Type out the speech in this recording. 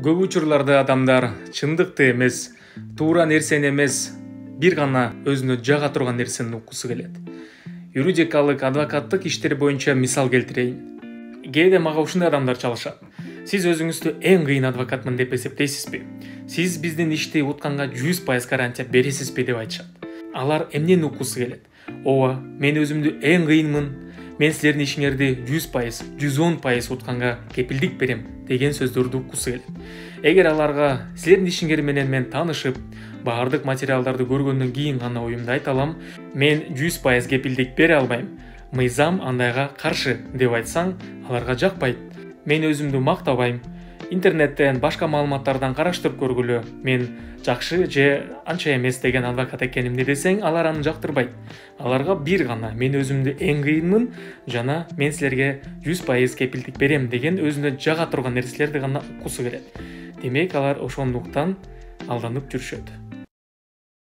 Көп учурларда адамдар чындыкты эмес, туура нерсени эмес, бир гана өзүнө жага турган нерсени уккусу келет. Юридикалык, адвокаттык иштер боюнча мисал келтирейин. Кээде мага ушундай адамдар чалышат. Сиз өзүңүздү эң кыйын адвокатмын деп эсептейсизби? Сиз биздин ишти утканга 100% гарантия бересизби деп айтышат. Алар эмнени уккусу келет? Ооба, мен өзүмдү эң кыйынмын, мен силердин ишиңерди 100%, 110% утканга кепилдик берем деген сөздөрдү уккусу келет. Эгер аларга силердин ишиңер менен мен таанышып, баардык материалдарды көргөндөн кийин гана оюмду айта алам, мен 100% кепилдик бере албайм, мыйзам андайга каршы деп айтсаң, аларга жакпайт. Мен өзүмдү мактабайм, интернеттен башка маалыматтардан караштырып көргүлө, мен жакшы же анча эмес деген адвокат экенимди десең, алар аны жактырбайт. Аларга бир гана мен өзүмдү эң кыйынмын жана мен силерге 100% кепилдик берем деген өзүнө жага турган нерселерди гана уккусу келет. Демек алар ошондуктан алданып жүрүшөт.